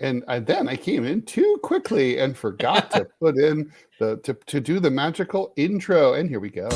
And then I came in too quickly and forgot to put in to do the magical intro. And here we go.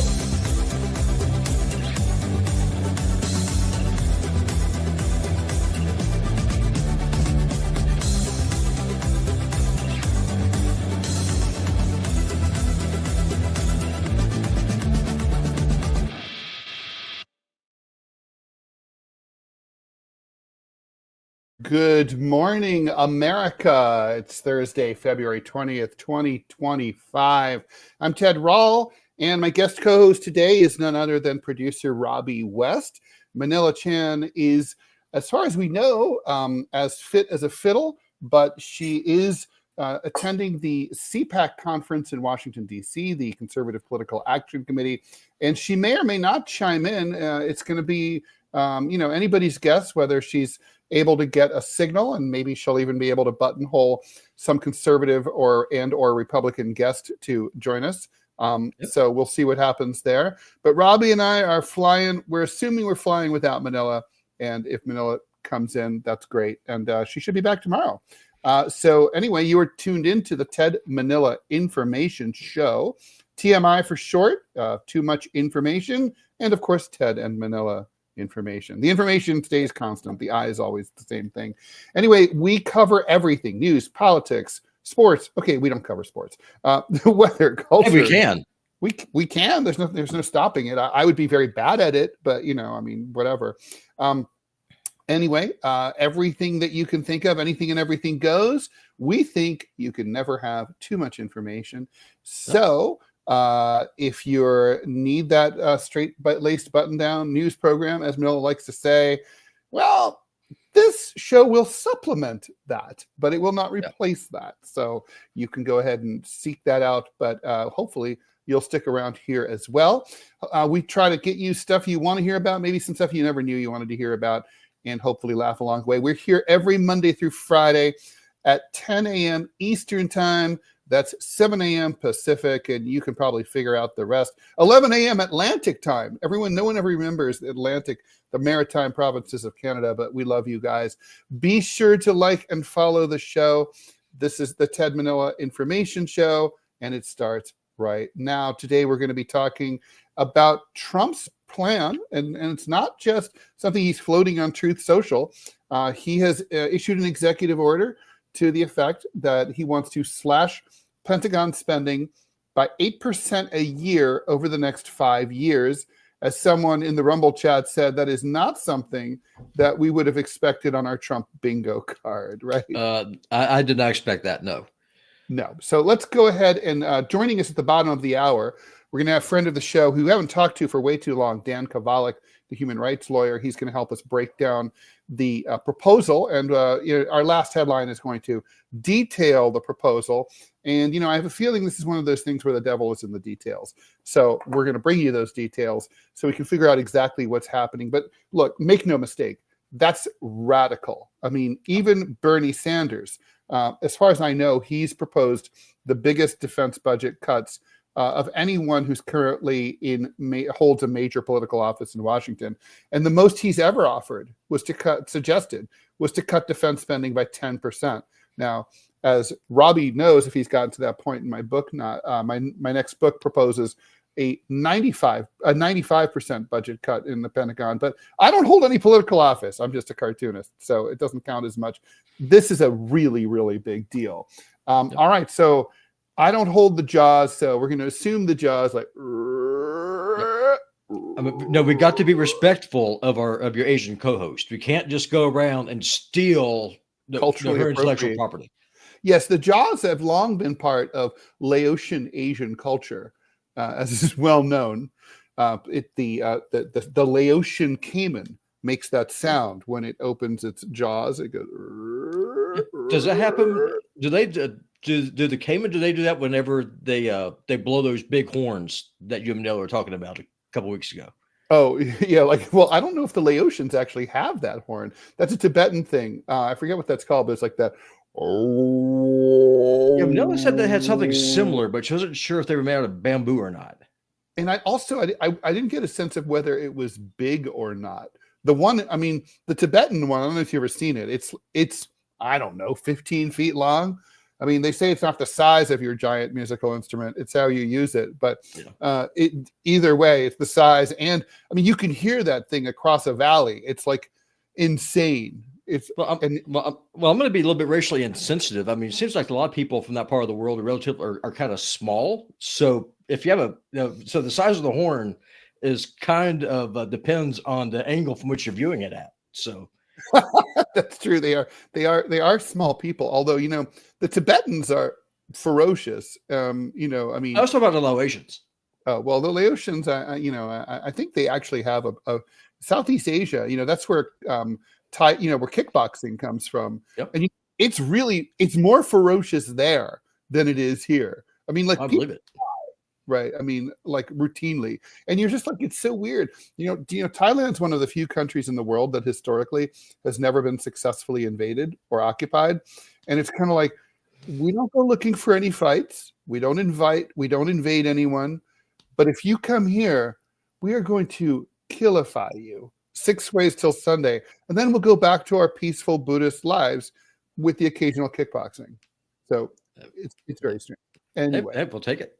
Good morning, America. It's Thursday, February 20th, 2025. I'm Ted Rall, and my guest co-host today is none other than producer Robby West. Manila Chan is, as far as we know, as fit as a fiddle, but she is attending the CPAC conference in Washington, D.C., the Conservative Political Action Committee, and she may or may not chime in. It's going to be, anybody's guess whether she's able to get a signal, and maybe she'll even be able to buttonhole some conservative or Republican guest to join us. So we'll see what happens there. But Robby and I are flying. We're assuming we're flying without Manila, and if Manila comes in, that's great. And she should be back tomorrow. So anyway, you are tuned into the Ted Manila Information Show, TMI for short. Too much information, and of course, Ted and Manila information. The information stays constant. The I is always the same thing. Anyway, we cover everything: news, politics, sports. Okay, we don't cover sports. The weather, culture. Hey, we can. We can. There's no stopping it. I would be very bad at it, but whatever. Anyway, everything that you can think of, anything and everything goes. We think you can never have too much information. So if you need that straight-laced button-down news program, as Manila likes to say, well, this show will supplement that, but it will not replace that. So you can go ahead and seek that out, but hopefully you'll stick around here as well. We try to get you stuff you want to hear about, maybe some stuff you never knew you wanted to hear about, and hopefully laugh along the way. We're here every Monday through Friday at 10 a.m. Eastern Time. That's 7 a.m. Pacific, and you can probably figure out the rest. 11 a.m. Atlantic time. No one ever remembers Atlantic, the maritime provinces of Canada, but we love you guys. Be sure to like and follow the show. This is the Ted Manila Information Show, and it starts right now. Today, we're going to be talking about Trump's plan, and it's not just something he's floating on Truth Social. He has issued an executive order to the effect that he wants to slash Pentagon spending by 8% a year over the next 5 years. As someone in the Rumble chat said, that is not something that we would have expected on our Trump bingo card, right? I did not expect that, no. No. So let's go ahead and joining us at the bottom of the hour, we're going to have a friend of the show who we haven't talked to for way too long, Dan Kovalik, the human rights lawyer. He's going to help us break down the proposal. And our last headline is going to detail the proposal. And, I have a feeling this is one of those things where the devil is in the details. So we're going to bring you those details so we can figure out exactly what's happening. But look, make no mistake, that's radical. I mean, even Bernie Sanders, as far as I know, he's proposed the biggest defense budget cuts of anyone who's currently holds a major political office in Washington. And the most he's ever offered was to cut defense spending by 10%. Now, as Robby knows, if he's gotten to that point in my book, my next book proposes a 95% budget cut in the Pentagon. But I don't hold any political office. I'm just a cartoonist, so it doesn't count as much. This is a really, really big deal. All right, so I don't hold the jaws, so we're going to assume the jaws like. No, we got to be respectful of your Asian co-host. We can't just go around and steal her intellectual property. Yes, the jaws have long been part of Laotian Asian culture, as is well known. The Laotian caiman makes that sound when it opens its jaws. It goes. Does that happen? Do the caiman? Do they do that whenever they blow those big horns that you and Manila were talking about a couple weeks ago? Oh yeah, I don't know if the Laotians actually have that horn. That's a Tibetan thing. I forget what that's called, but it's like that. Oh. Yeah, Manila said they had something similar, but she wasn't sure if they were made out of bamboo or not. And I didn't get a sense of whether it was big or not. The one, I mean, the Tibetan one, I don't know if you've ever seen it. It's I don't know, 15 feet long. I mean, they say it's not the size of your giant musical instrument; it's how you use it. But either way, it's the size, and I mean, you can hear that thing across a valley. It's like insane. It's I'm going to be a little bit racially insensitive. I mean, it seems like a lot of people from that part of the world are kind of small. So if you have so the size of the horn is kind of depends on the angle from which you're viewing it at. So. That's true. They are small people. Although, the Tibetans are ferocious. I mean, I was talking about the Laotians. Oh, well, the Laotians, I think they actually have a Southeast Asia. That's where where kickboxing comes from. Yep. And it's more ferocious there than it is here. I mean, like, I believe it. Right. I mean, like, routinely. And you're just like, it's so weird. Thailand's one of the few countries in the world that historically has never been successfully invaded or occupied. And it's kind of like, we don't go looking for any fights. We don't invade anyone. But if you come here, we are going to killify you 6 ways till Sunday. And then we'll go back to our peaceful Buddhist lives with the occasional kickboxing. So it's very strange. Anyway. Hey, we'll take it.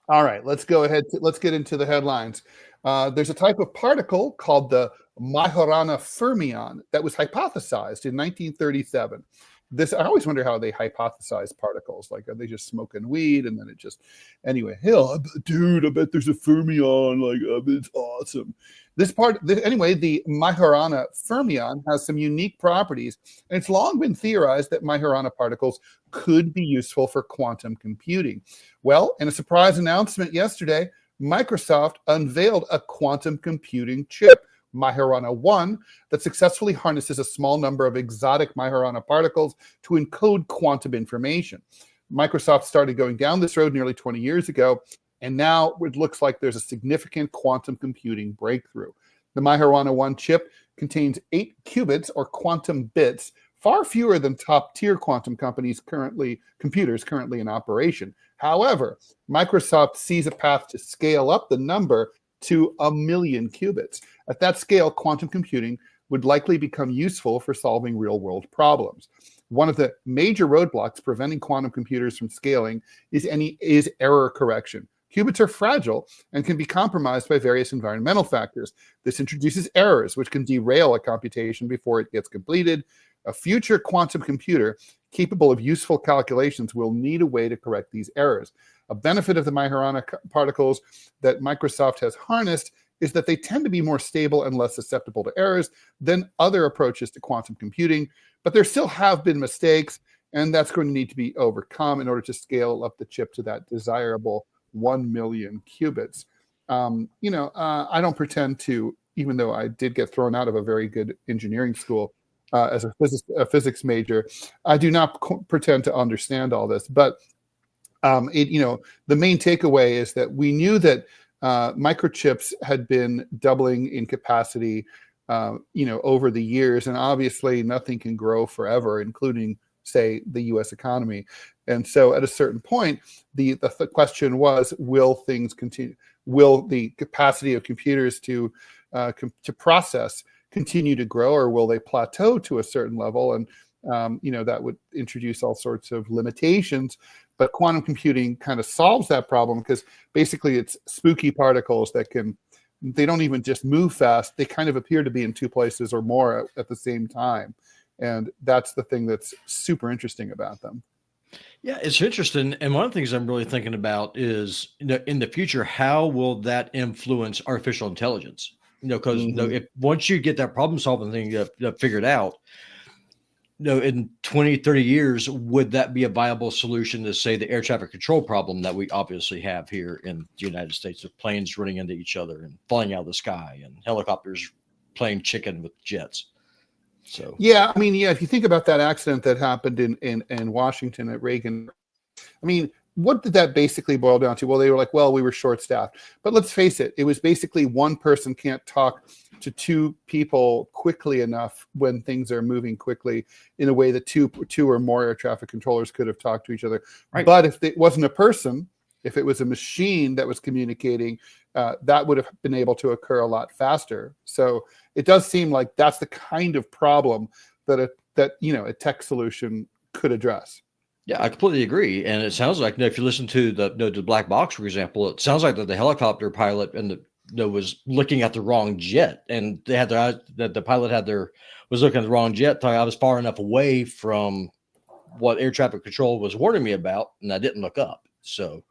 All right, let's go ahead. Let's get into the headlines. There's a type of particle called the Majorana fermion that was hypothesized in 1937. I always wonder how they hypothesize particles. Like, are they just smoking weed and then it just... Anyway, dude, I bet there's a fermion. Like, it's awesome. Anyway, the Majorana fermion has some unique properties, and it's long been theorized that Majorana particles could be useful for quantum computing. Well, in a surprise announcement yesterday, Microsoft unveiled a quantum computing chip, Majorana 1, that successfully harnesses a small number of exotic Majorana particles to encode quantum information. Microsoft started going down this road nearly 20 years ago, and now it looks like there's a significant quantum computing breakthrough. The Majorana 1 chip contains 8 qubits, or quantum bits, far fewer than top-tier quantum computers currently in operation. However, Microsoft sees a path to scale up the number to 1 million qubits. At that scale, quantum computing would likely become useful for solving real-world problems. One of the major roadblocks preventing quantum computers from scaling is error correction. Qubits are fragile and can be compromised by various environmental factors. This introduces errors, which can derail a computation before it gets completed. A future quantum computer capable of useful calculations will need a way to correct these errors. A benefit of the Majorana particles that Microsoft has harnessed is that they tend to be more stable and less susceptible to errors than other approaches to quantum computing, but there still have been mistakes, and that's going to need to be overcome in order to scale up the chip to that desirable 1 million qubits. I don't pretend to, even though I did get thrown out of a very good engineering school as a physics major, I do not pretend to understand all this. But the main takeaway is that we knew that microchips had been doubling in capacity, over the years, and obviously nothing can grow forever, including, say, the U.S. economy. And so at a certain point, the question was, will things continue? Will the capacity of computers to process continue to grow, or will they plateau to a certain level? And, that would introduce all sorts of limitations. But quantum computing kind of solves that problem, because basically it's spooky particles that they don't even just move fast. They kind of appear to be in two places or more at the same time. And that's the thing that's super interesting about them. Yeah, it's interesting. And one of the things I'm really thinking about is, in the future, how will that influence artificial intelligence? Because if once you get that problem solving thing figured out, in 20, 30 years, would that be a viable solution to, say, the air traffic control problem that we obviously have here in the United States, of planes running into each other and falling out of the sky and helicopters playing chicken with jets? So yeah, I mean, if you think about that accident that happened in Washington at Reagan, I mean, what did that basically boil down to? Well, they were like, well, we were short-staffed. But let's face it, it was basically one person can't talk to two people quickly enough when things are moving quickly in a way that two or more air traffic controllers could have talked to each other. Right. But if it wasn't a person, if it was a machine that was communicating, that would have been able to occur a lot faster. So it does seem like that's the kind of problem that that, a tech solution could address. Yeah, I completely agree. And it sounds like, if you listen to the black box, for example, it sounds like that the helicopter pilot and was looking at the wrong jet, and they had their eyes, that the pilot was looking at the wrong jet. I was far enough away from what air traffic control was warning me about, and I didn't look up. So,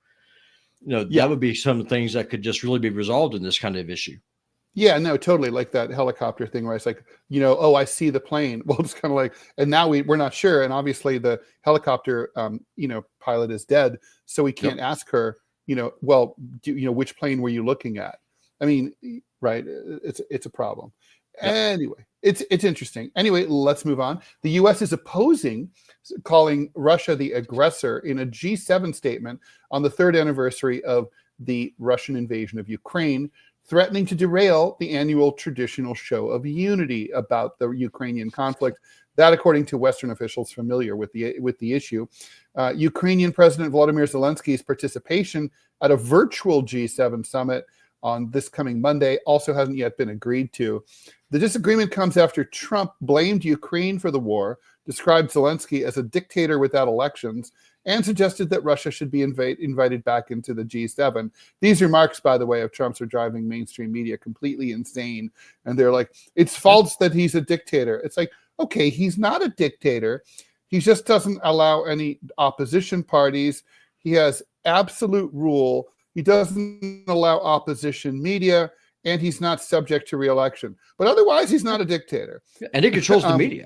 that would be some things that could just really be resolved in this kind of issue. Yeah, no, totally. Like that helicopter thing where it's like, oh, I see the plane. Well, it's kind of like, and now we're not sure. And obviously the helicopter, pilot is dead. So we can't ask her, well, which plane were you looking at? I mean, right. It's a problem. Yep. Anyway, it's interesting. Anyway, let's move on. The U.S. is calling Russia the aggressor in a G7 statement on the 3rd anniversary of the Russian invasion of Ukraine, threatening to derail the annual traditional show of unity about the Ukrainian conflict. That, according to Western officials familiar with the issue. Ukrainian President Volodymyr Zelensky's participation at a virtual G7 summit on this coming Monday also hasn't yet been agreed to. The disagreement comes after Trump blamed Ukraine for the war, described Zelensky as a dictator without elections, and suggested that Russia should be invited back into the G7. These remarks, by the way, of Trump's are driving mainstream media completely insane. And they're like, it's false that he's a dictator. It's like, okay, he's not a dictator. He just doesn't allow any opposition parties. He has absolute rule. He doesn't allow opposition media, and he's not subject to re-election. But otherwise, he's not a dictator. And he controls the media.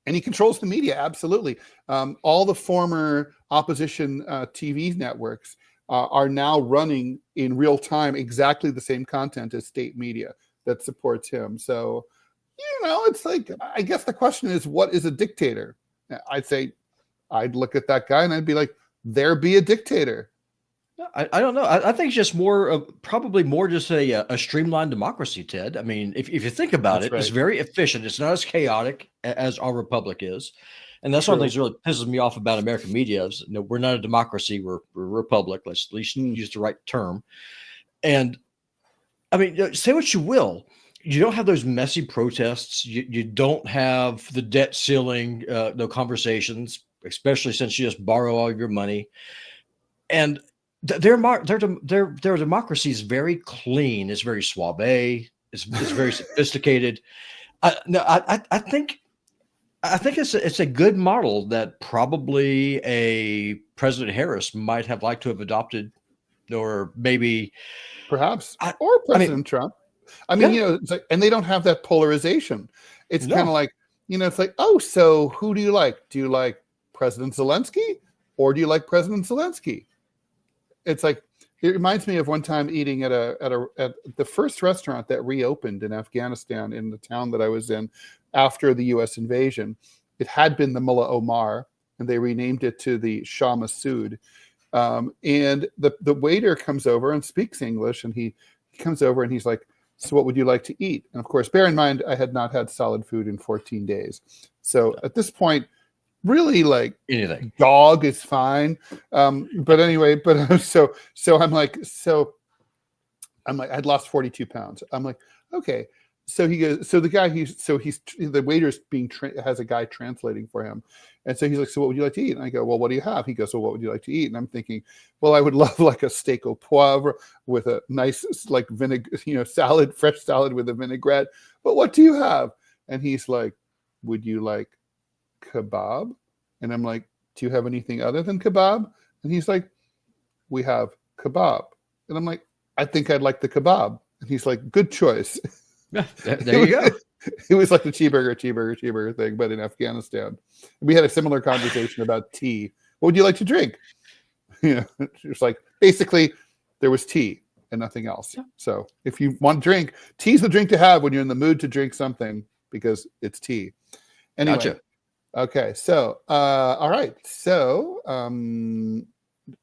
And he controls the media, absolutely. All the former opposition TV networks are now running in real time exactly the same content as state media that supports him. So, it's like, I guess the question is, what is a dictator? I'd say, I'd look at that guy and I'd be like, there be a dictator. I don't know. I think it's just probably more just a streamlined democracy, Ted. I mean, if you think about it, it's very efficient. It's not as chaotic as our republic is. And that's one of the things that really pisses me off about American media is, we're not a democracy. We're a republic. Let's at least use the right term. And I mean, say what you will. You don't have those messy protests. You don't have the debt ceiling, conversations, especially since you just borrow all your money. And their democracy is very clean. It's very suave. It's very sophisticated. I think it's a good model that probably a President Harris might have liked to have adopted, or maybe perhaps, or President Trump. I mean, it's like, and they don't have that polarization. It's kind of like, it's like, oh, so who do you like? Do you like President Zelensky, or do you like President Zelensky? It's like, it reminds me of one time eating at the first restaurant that reopened in Afghanistan, in the town that I was in after the U.S. invasion. It had been the Mullah Omar, and they renamed it to the Shah Massoud. And the waiter comes over and speaks English, and he comes over and he's like, so what would you like to eat? And of course, bear in mind, I had not had solid food in 14 days. So at this point, really, like, anything dog is fine. But anyway, so I'm like, I'd lost 42 pounds. I'm like, okay. So he goes, so the waiter's has a guy translating for him. And so he's like, so what would you like to eat? And I go, well, what do you have? He goes, well, what would you like to eat? And I'm thinking, well, I would love like a steak au poivre with a nice, like, vinegar, salad, fresh salad with a vinaigrette. But what do you have? And he's like, would you like kebab? And I'm like, do you have anything other than kebab? And he's like, we have kebab. And I'm like, I think I'd like the kebab. And he's like, good choice. Yeah, there you go. It was like the cheeseburger thing, but in Afghanistan. We had a similar conversation about tea. What would you like to drink? It's like, basically, there was tea and nothing else. Yeah. So if you want to drink, tea's the drink to have when you're in the mood to drink something, because it's tea. Anyway. Gotcha. Okay. So, all right. So,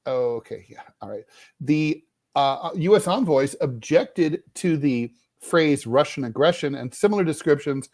okay. Yeah. All right. The U.S. envoys objected to the phrase Russian aggression and similar descriptions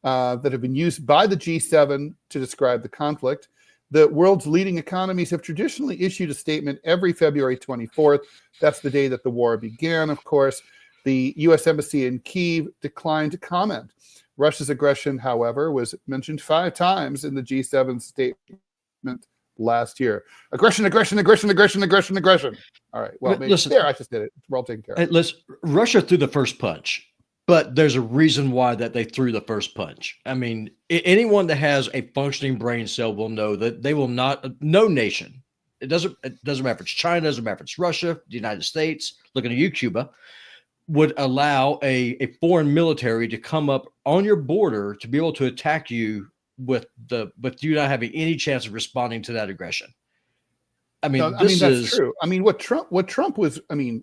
that have been used by the G7 to describe the conflict. The world's leading economies have traditionally issued a statement every February 24th. That's the day that the war began, of course. The U.S. Embassy in Kyiv declined to comment. Russia's aggression, however, was mentioned 5 times in the G7 statement last year. Aggression, aggression, aggression, aggression, aggression, aggression. All right. Well, maybe listen, there, I just did it. We're all taken care of. Listen, Russia threw the first punch, but there's a reason why that they threw the first punch. I mean, anyone that has a functioning brain cell will know that they will not, no nation, it doesn't matter if it's China, doesn't matter if it's Russia, the United States, looking at you, Cuba, would allow a foreign military to come up on your border to be able to attack you with you not having any chance of responding to that aggression. I mean, no, that's true. I mean, what Trump what Putin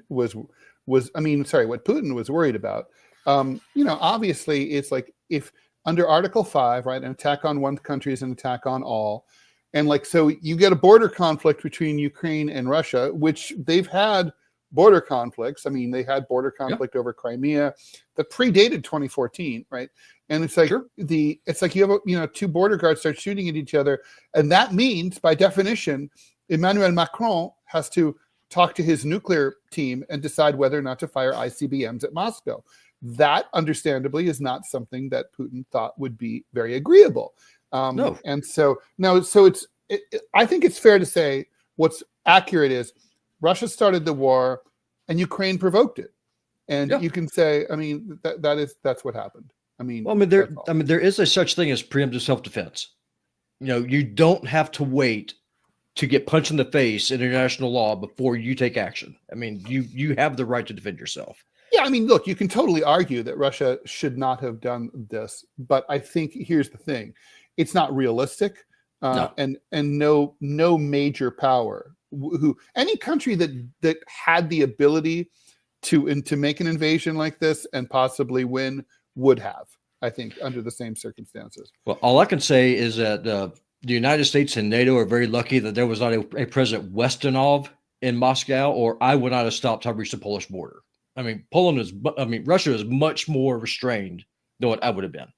was worried about. Obviously, it's like if under Article 5, right, an attack on one country is an attack on all, and like so you get a border conflict between Ukraine and Russia, which they've had border conflicts. I mean, they had border conflict over Crimea that predated 2014, right? And it's like it's like you have two border guards start shooting at each other, and that means by definition, Emmanuel Macron has to talk to his nuclear team and decide whether or not to fire ICBMs at Moscow. That, understandably, is not something that Putin thought would be very agreeable. No. And so I think it's fair to say what's accurate is Russia started the war and Ukraine provoked it. And you can say, I mean, that's what happened. I mean, there is a such thing as preemptive self-defense. You don't have to wait to get punched in the face in international law before you take action. I mean, you have the right to defend yourself. Yeah, I mean, look, you can totally argue that Russia should not have done this, but I think here's the thing: it's not realistic, and no major power, any country that had the ability to make an invasion like this and possibly win would have, I think, under the same circumstances. Well, all I can say is that the United States and NATO are very lucky that there was not a President Westanov in Moscow, or I would not have stopped till I reached the Polish border. I mean, Russia is much more restrained than what I would have been.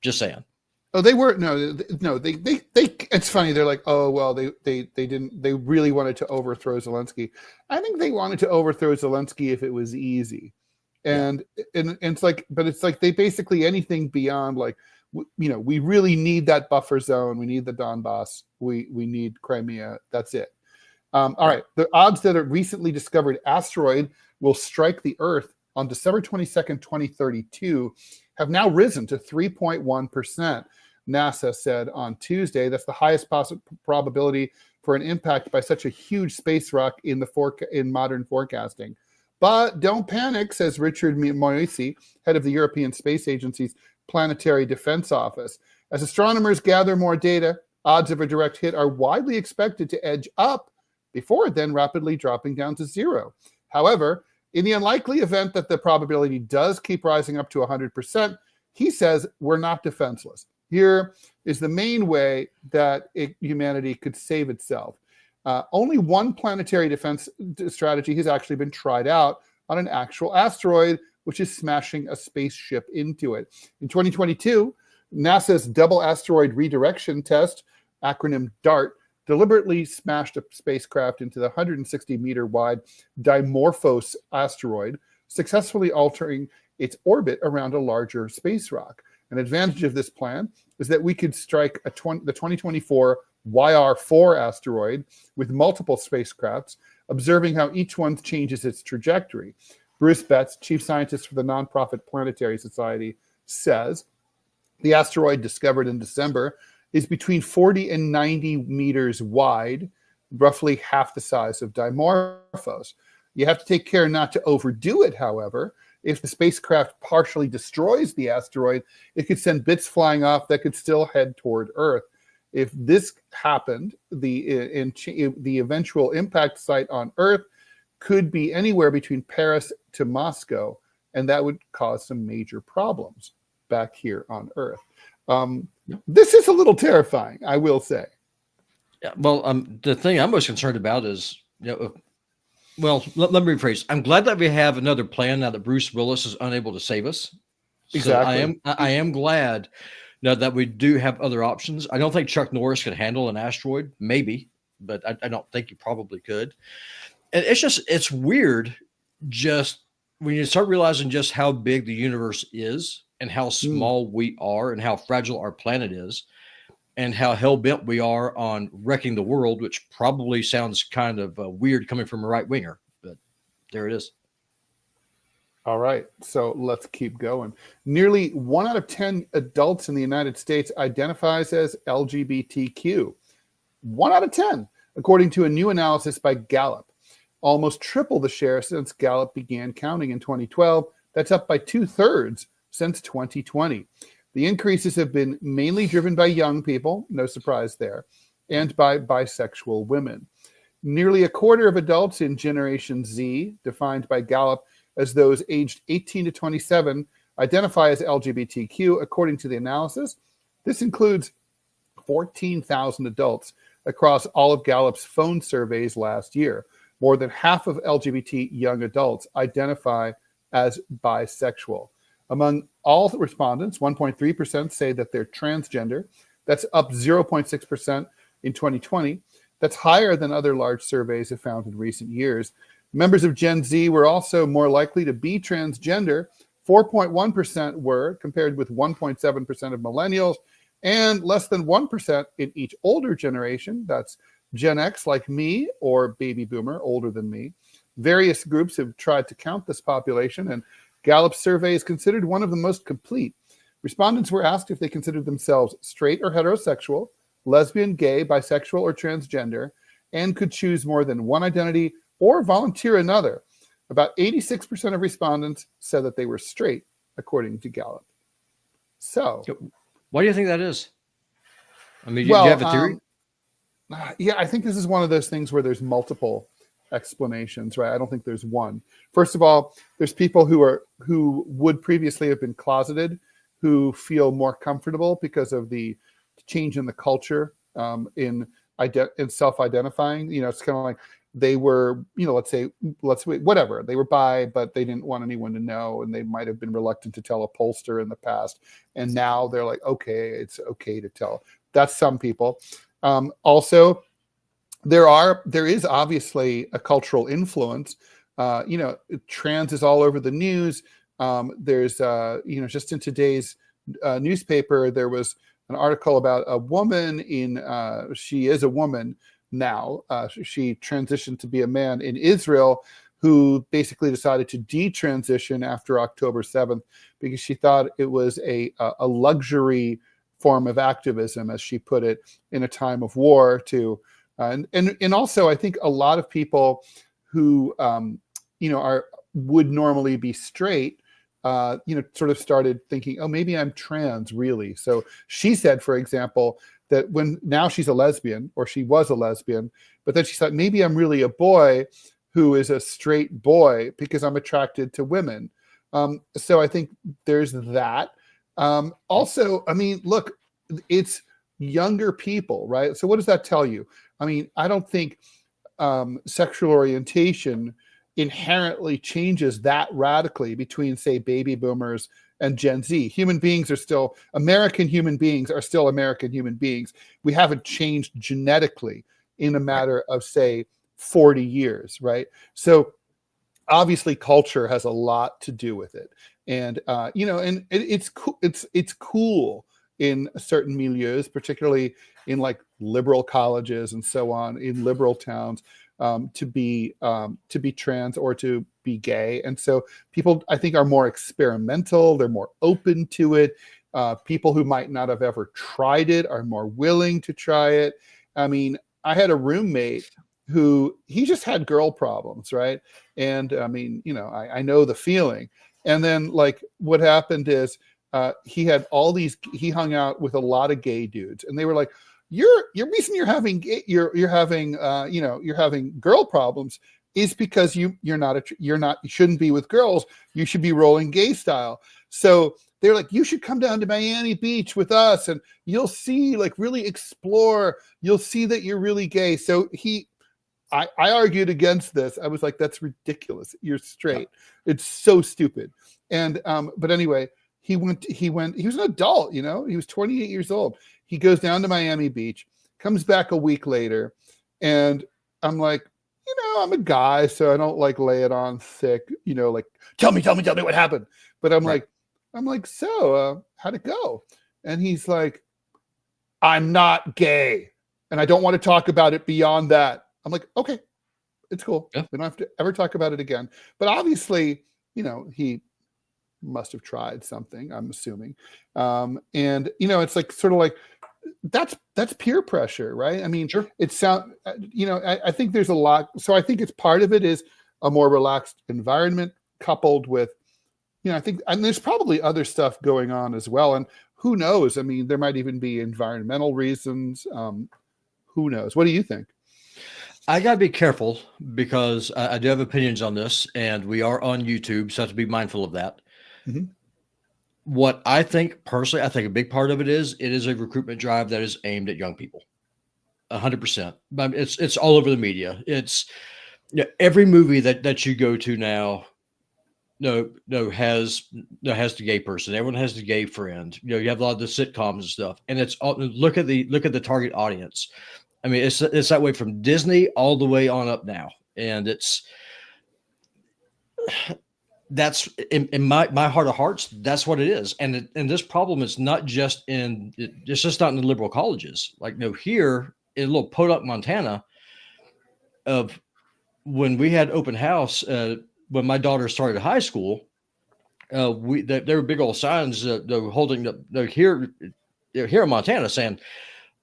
Just saying. Oh, they were no. It's funny. They're like, oh well, they didn't. They really wanted to overthrow Zelensky. I think they wanted to overthrow Zelensky if it was easy, and it's like, but it's like they basically anything beyond like, we really need that buffer zone. We need the Donbass. We need Crimea. That's it. All right. The odds that a recently discovered asteroid will strike the Earth on December 22nd, 2032 have now risen to 3.1%. NASA said on Tuesday that's the highest possible probability for an impact by such a huge space rock in modern forecasting. But don't panic, says Richard Moisi, head of the European Space Agency's Planetary Defense Office. As astronomers gather more data, odds of a direct hit are widely expected to edge up before then rapidly dropping down to zero. However, in the unlikely event that the probability does keep rising up to 100%, he says we're not defenseless. Here is the main way that humanity could save itself. Only one planetary defense strategy has actually been tried out on an actual asteroid, which is smashing a spaceship into it. In 2022, NASA's Double Asteroid Redirection Test, acronym DART, deliberately smashed a spacecraft into the 160-meter wide Dimorphos asteroid, successfully altering its orbit around a larger space rock. An advantage of this plan is that we could strike the 2024 YR4 asteroid with multiple spacecrafts, observing how each one changes its trajectory. Bruce Betts, chief scientist for the nonprofit Planetary Society, says the asteroid discovered in December is between 40 and 90 meters wide, roughly half the size of Dimorphos. You have to take care not to overdo it, however. If the spacecraft partially destroys the asteroid, it could send bits flying off that could still head toward Earth. If this happened, the eventual impact site on Earth could be anywhere between Paris to Moscow, and that would cause some major problems back here on Earth. This is a little terrifying, I will say. Yeah, well, the thing I'm most concerned about is, let me rephrase. I'm glad that we have another plan now that Bruce Willis is unable to save us. Exactly. So I am glad now that we do have other options. I don't think Chuck Norris could handle an asteroid, maybe, but I don't think he probably could. And it's weird just when you start realizing just how big the universe is and how small we are and how fragile our planet is and how hell-bent we are on wrecking the world, which probably sounds kind of weird coming from a right-winger, but there it is. All right, so let's keep going. Nearly 1 out of 10 adults in the United States identifies as LGBTQ. 1 out of 10, according to a new analysis by Gallup. Almost triple the share since Gallup began counting in 2012. That's up by 2/3 since 2020. The increases have been mainly driven by young people, no surprise there, and by bisexual women. Nearly a quarter of adults in Generation Z, defined by Gallup as those aged 18 to 27, identify as LGBTQ, according to the analysis. This includes 14,000 adults across all of Gallup's phone surveys last year. More than half of LGBT young adults identify as bisexual. Among all respondents, 1.3% say that they're transgender. That's up 0.6% in 2020. That's higher than other large surveys have found in recent years. Members of Gen Z were also more likely to be transgender. 4.1% were, compared with 1.7% of millennials, and less than 1% in each older generation. That's Gen X, like me, or baby boomer, older than me. Various groups have tried to count this population, and Gallup's survey is considered one of the most complete. Respondents were asked if they considered themselves straight or heterosexual, lesbian, gay, bisexual, or transgender, and could choose more than one identity or volunteer another. About 86% of respondents said that they were straight, according to Gallup. So, why do you think that is? I mean, do you have a theory? Yeah, I think this is one of those things where there's multiple explanations, right? I don't think there's one. First of all, there's people who would previously have been closeted, who feel more comfortable because of the change in the culture in self-identifying. You know, it's kind of like they were, you know, let's say whatever, they were bi, but they didn't want anyone to know, and they might have been reluctant to tell a pollster in the past, and now they're like, okay, it's okay to tell. That's some people. Also, there is obviously a cultural influence. You know, trans is all over the news. There's you know, just in today's newspaper, there was an article about a woman she is a woman now. She transitioned to be a man in Israel, who basically decided to detransition after October 7th because she thought it was a luxury form of activism, as she put it, in a time of war. And also, I think a lot of people who you know would normally be straight, you know, sort of started thinking, oh, maybe I'm trans, really. So she said, for example, that now she's a lesbian, or she was a lesbian, but then she thought, maybe I'm really a boy who is a straight boy because I'm attracted to women. So I think there's that. Also, I mean, look, it's younger people, right? So what does that tell you? I mean, I don't think sexual orientation inherently changes that radically between, say, baby boomers and Gen Z. American human beings are still American human beings. We haven't changed genetically in a matter of, say, 40 years, right? So obviously culture has a lot to do with it. And, you know, and it's cool in certain milieus, particularly in like liberal colleges and so on, in liberal towns, to be trans or to be gay. And so people, I think, are more experimental. They're more open to it. People who might not have ever tried it are more willing to try it. I mean, I had a roommate who, he just had girl problems, right? And I mean, you know, I know the feeling. And then like what happened is he hung out with a lot of gay dudes, and they were like, your reason you're having girl problems is because you shouldn't be with girls. You should be rolling gay style. So they're like, you should come down to Miami Beach with us, and you'll see, like, really explore. You'll see that you're really gay. So I argued against this. I was like, that's ridiculous. You're straight. It's so stupid. And but anyway, he was an adult, you know, he was 28 years old. He goes down to Miami Beach, comes back a week later, and I'm like, you know, I'm a guy, so I don't like lay it on thick, you know, like, tell me what happened. But I'm like, I'm like, so how'd it go? And he's like, I'm not gay, and I don't want to talk about it beyond that. I'm like, okay, it's cool. Yeah. We don't have to ever talk about it again. But obviously, he must have tried something, I'm assuming. And it's like sort of like that's peer pressure, right? I mean, Sure. it sound I think there's a lot. So I think it's part of it is a more relaxed environment coupled with, I think, and there's probably other stuff going on as well. And who knows? I mean, there might even be environmental reasons. Who knows? What do you think? I got to be careful because I do have opinions on this, and we are on YouTube, so I have to be mindful of that. Mm-hmm. What I think personally, I think a big part of it is a recruitment drive that is aimed at young people. 100%. It's all over the media. It's every movie that you go to now. Has the gay person. Everyone has the gay friend. You have a lot of the sitcoms and stuff, and it's all, look at the target audience. I mean, it's that way from Disney all the way on up now, and that's in my heart of hearts. That's what it is, and this problem is not just it's just not in the liberal colleges. Like here in little Podunk, Montana, of when we had open house. When my daughter started high school, there were big old signs holding here in Montana saying,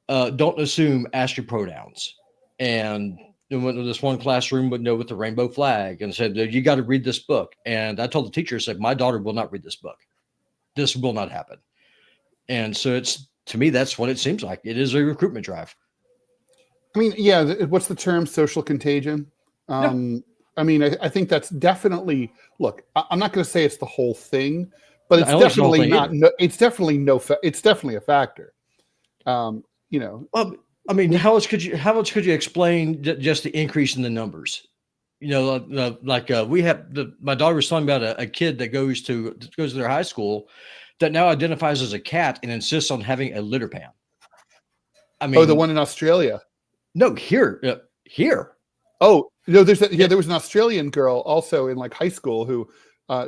"Don't assume, ask your pronouns." And went to this one classroom with the rainbow flag and said, "You got to read this book." And I told the teacher, I said, "My daughter will not read this book. This will not happen." And so to me, that's what it seems like. It is a recruitment drive. I mean, yeah. What's the term? Social contagion. Yeah. I mean, I think that's definitely. Look, I'm not going to say it's the whole thing, but it's definitely not. It's definitely a factor. Well, I mean, how else could you explain just the increase in the numbers? We have my daughter was talking about a kid that goes to their high school that now identifies as a cat and insists on having a litter pan. I mean, the one in Australia. No, here. Oh, there was an Australian girl also in like high school who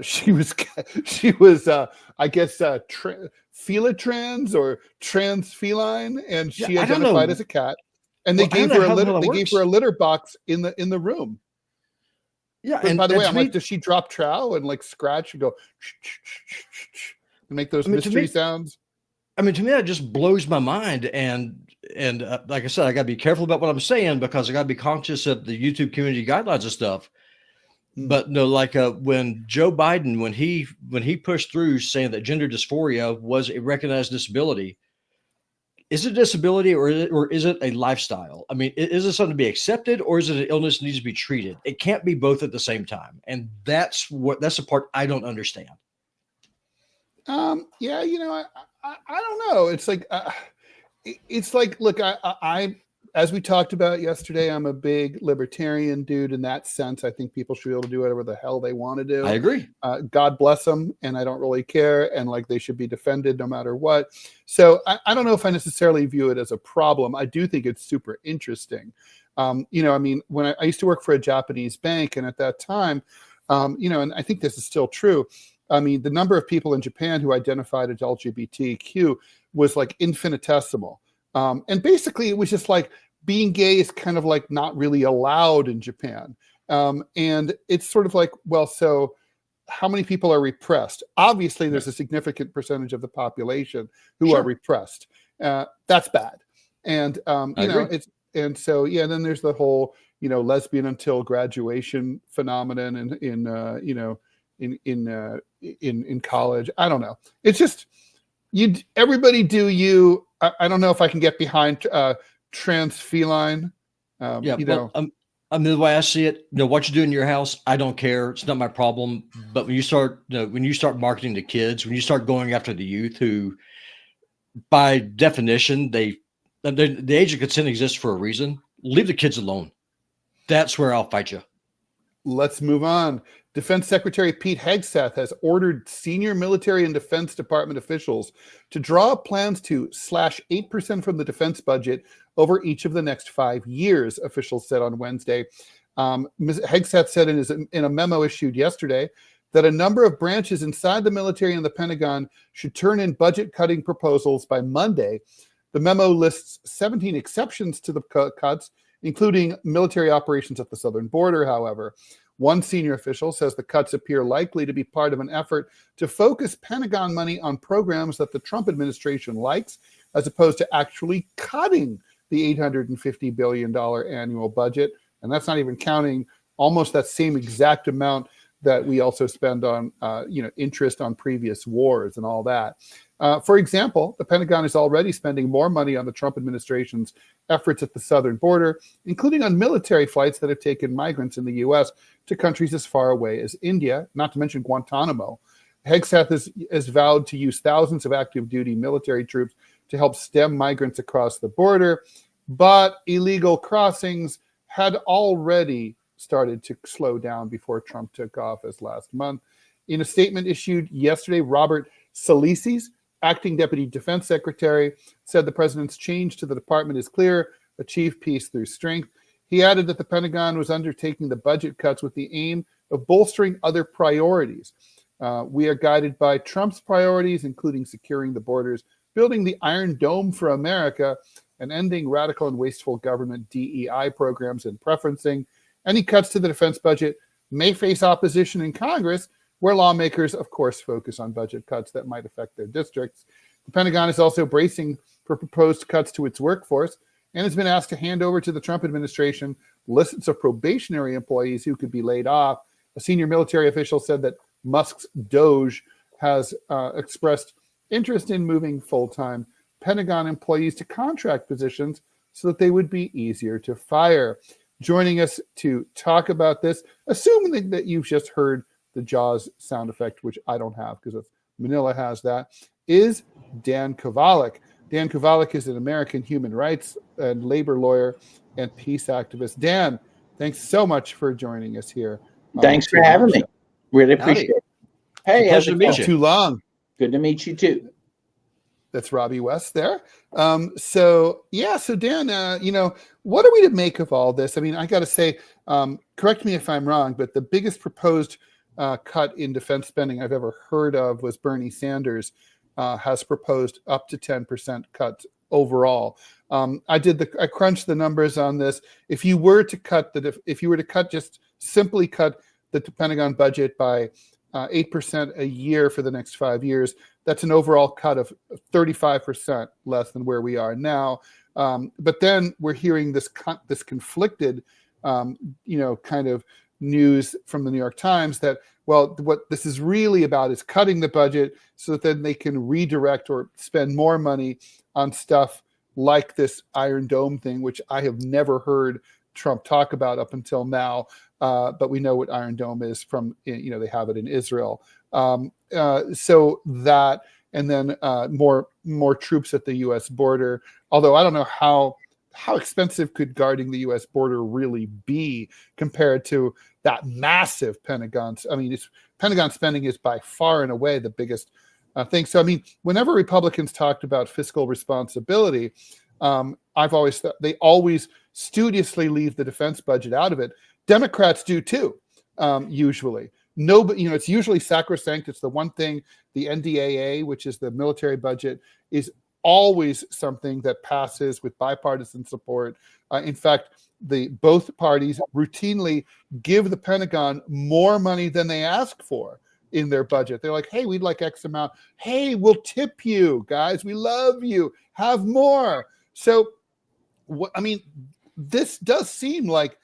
she was I guess felatrans or transfeline, and she identified as a cat, and they gave her a litter box in the room. Yeah, and by the way, I'm like, does she drop trow and like scratch and go and make those mystery sounds? I mean, to me, that just blows my mind. And like I said, I got to be careful about what I'm saying because I got to be conscious of the YouTube community guidelines and stuff. But when Joe Biden, when he pushed through saying that gender dysphoria was a recognized disability, is it a disability or is it a lifestyle? I mean, is it something to be accepted or is it an illness that needs to be treated? It can't be both at the same time. And that's the part I don't understand. Yeah, I don't know. It's like, look, I as we talked about yesterday, I'm a big libertarian dude in that sense. I think people should be able to do whatever the hell they want to do. I agree. God bless them, and I don't really care. And like, they should be defended no matter what. So I don't know if I necessarily view it as a problem. I do think it's super interesting. I mean, when I used to work for a Japanese bank, and at that time, and I think this is still true. I mean, the number of people in Japan who identified as LGBTQ was like infinitesimal. And basically it was just like being gay is kind of like not really allowed in Japan. And it's sort of like, well, so how many people are repressed? Obviously there's a significant percentage of the population who are repressed. That's bad. And, then there's the whole, lesbian until graduation phenomenon in college. I don't know. It's just, everybody do you. I don't know if I can get behind transfeline. I mean, the way I see it, what you do in your house, I don't care. It's not my problem. But when you start marketing to kids, when you start going after the youth, who, by definition, the age of consent exists for a reason. Leave the kids alone. That's where I'll fight you. Let's move on. Defense Secretary Pete Hegseth has ordered senior military and Defense Department officials to draw up plans to slash 8% from the defense budget over each of the next 5 years, officials said on Wednesday. Ms. Hegseth said in a memo issued yesterday that a number of branches inside the military and the Pentagon should turn in budget-cutting proposals by Monday. The memo lists 17 exceptions to the cuts, including military operations at the southern border, however. One senior official says the cuts appear likely to be part of an effort to focus Pentagon money on programs that the Trump administration likes, as opposed to actually cutting the $850 billion annual budget. And that's not even counting almost that same exact amount that we also spend on interest on previous wars and all that. For example, the Pentagon is already spending more money on the Trump administration's efforts at the southern border, including on military flights that have taken migrants in the U.S. to countries as far away as India, not to mention Guantanamo. Hegseth has vowed to use thousands of active duty military troops to help stem migrants across the border, but illegal crossings had already started to slow down before Trump took office last month. In a statement issued yesterday, Robert Salisis, acting deputy defense secretary, said the president's change to the department is clear: achieve peace through strength. He added that the Pentagon was undertaking the budget cuts with the aim of bolstering other priorities. We are guided by Trump's priorities, including securing the borders, building the Iron Dome for America, and ending radical and wasteful government DEI programs and preferencing. Any cuts to the defense budget may face opposition in Congress, where lawmakers, of course, focus on budget cuts that might affect their districts. The Pentagon is also bracing for proposed cuts to its workforce and has been asked to hand over to the Trump administration lists of probationary employees who could be laid off. A senior military official said that Musk's Doge has expressed interest in moving full-time Pentagon employees to contract positions so that they would be easier to fire. Joining us to talk about this, assuming that you've just heard the Jaws sound effect, which I don't have because Manila has that, is Dan Kovalik. Dan Kovalik is an American human rights and labor lawyer and peace activist. Dan, thanks so much for joining us here. Thanks for having me. Really appreciate it. Hey, pleasure to meet you. Too long. Good to meet you too. That's Robby West there. So Dan, what are we to make of all this? I mean, I got to say, correct me if I'm wrong, but the biggest proposed cut in defense spending I've ever heard of was Bernie Sanders has proposed up to 10% cuts overall. I crunched the numbers on this. If you were to simply cut the Pentagon budget by 8% a year for the next 5 years, that's an overall cut of 35% less than where we are now. But then we're hearing this conflicted, kind of news from the New York Times that, well, what this is really about is cutting the budget so that then they can redirect or spend more money on stuff like this Iron Dome thing, which I have never heard Trump talk about up until now. But we know what Iron Dome is from, they have it in Israel. So that, and then more troops at the U.S. border. Although I don't know how expensive could guarding the U.S. border really be compared to that massive Pentagon. I mean, Pentagon spending is by far and away the biggest thing. So, I mean, whenever Republicans talked about fiscal responsibility, I've always thought they always studiously leave the defense budget out of it. Democrats do too, usually. It's usually sacrosanct. It's the one thing, the NDAA, which is the military budget, is always something that passes with bipartisan support. In fact, both parties routinely give the Pentagon more money than they ask for in their budget. They're like, hey, we'd like X amount. Hey, we'll tip you, guys. We love you. Have more. So, this does seem like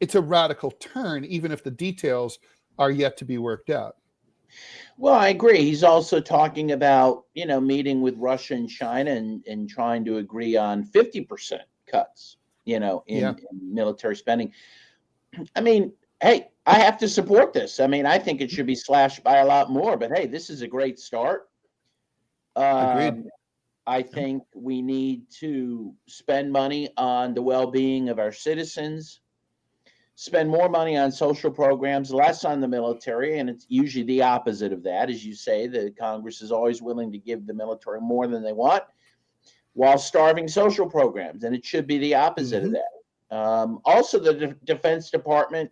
it's a radical turn, even if the details are yet to be worked out. Well, I agree. He's also talking about, meeting with Russia and China and trying to agree on 50% cuts, in military spending. I mean, hey, I have to support this. I mean, I think it should be slashed by a lot more, but hey, this is a great start. Agreed. I think we need to spend money on the well-being of our citizens, spend more money on social programs, less on the military, and it's usually the opposite of that. As you say, the Congress is always willing to give the military more than they want while starving social programs, and it should be the opposite of that. Also, the Defense Department